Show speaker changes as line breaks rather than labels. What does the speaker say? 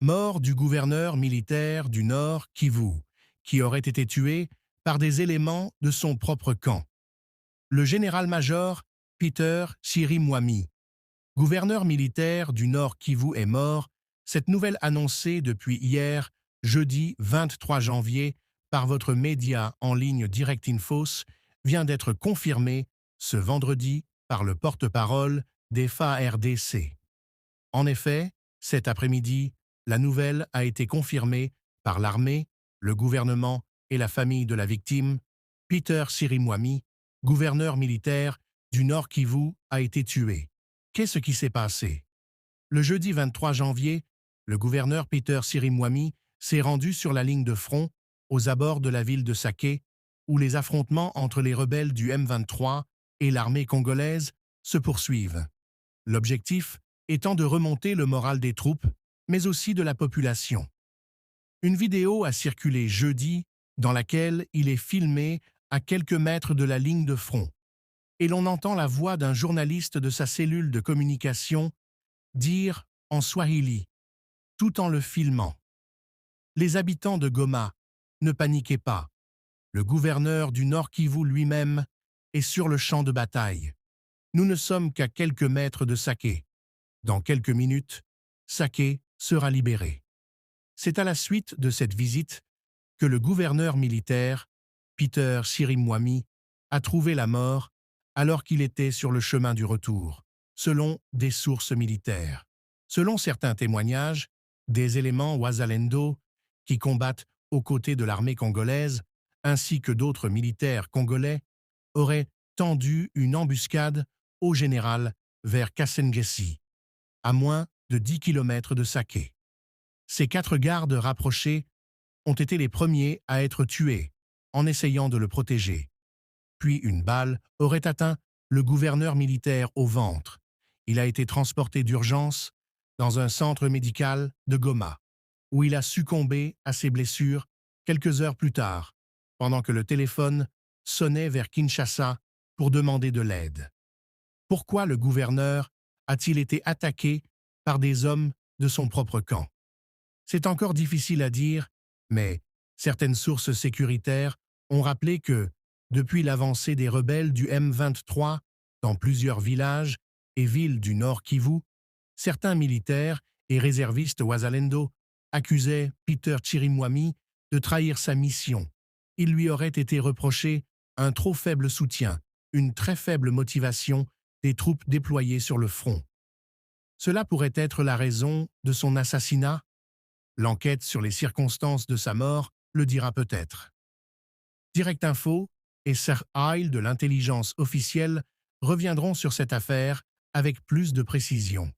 Mort du gouverneur militaire du Nord Kivu, qui aurait été tué par des éléments de son propre camp. Le général-major Peter Chirimwami, gouverneur militaire du Nord Kivu, est mort. Cette nouvelle annoncée depuis hier, jeudi 23 janvier, par votre média en ligne Direct Infos, vient d'être confirmée ce vendredi par le porte-parole des FARDC. En effet, cet après-midi, la nouvelle a été confirmée par l'armée, le gouvernement et la famille de la victime. Peter Chirimwami, gouverneur militaire du Nord Kivu, a été tué. Qu'est-ce qui s'est passé? Le jeudi 23 janvier, le gouverneur Peter Chirimwami s'est rendu sur la ligne de front, aux abords de la ville de Sake, où les affrontements entre les rebelles du M23 et l'armée congolaise se poursuivent. L'objectif étant de remonter le moral des troupes, mais aussi de la population. Une vidéo a circulé jeudi dans laquelle il est filmé à quelques mètres de la ligne de front, et l'on entend la voix d'un journaliste de sa cellule de communication dire en swahili, tout en le filmant: Les habitants de Goma, ne paniquez pas. Le gouverneur du Nord Kivu lui-même est sur le champ de bataille. Nous ne sommes qu'à quelques mètres de Sake. Dans quelques minutes, Sake sera libéré. C'est à la suite de cette visite que le gouverneur militaire, Peter Chirimwami, a trouvé la mort alors qu'il était sur le chemin du retour, selon des sources militaires. Selon certains témoignages, des éléments Wazalendo qui combattent aux côtés de l'armée congolaise, ainsi que d'autres militaires congolais, auraient tendu une embuscade au général vers Kassengessi, à moins de 10 kilomètres de Sake. Ces 4 gardes rapprochés ont été les premiers à être tués en essayant de le protéger. Puis une balle aurait atteint le gouverneur militaire au ventre. Il a été transporté d'urgence dans un centre médical de Goma, où il a succombé à ses blessures quelques heures plus tard, pendant que le téléphone sonnait vers Kinshasa pour demander de l'aide. Pourquoi le gouverneur a-t-il été attaqué par des hommes de son propre camp? C'est encore difficile à dire, mais certaines sources sécuritaires ont rappelé que, depuis l'avancée des rebelles du M23 dans plusieurs villages et villes du Nord Kivu, certains militaires et réservistes Wazalendo accusaient Peter Chirimwami de trahir sa mission. Il lui aurait été reproché un trop faible soutien, une très faible motivation des troupes déployées sur le front. Cela pourrait être la raison de son assassinat. L'enquête sur les circonstances de sa mort le dira peut-être. Direct Info et Sir Heil de l'intelligence officielle reviendront sur cette affaire avec plus de précision.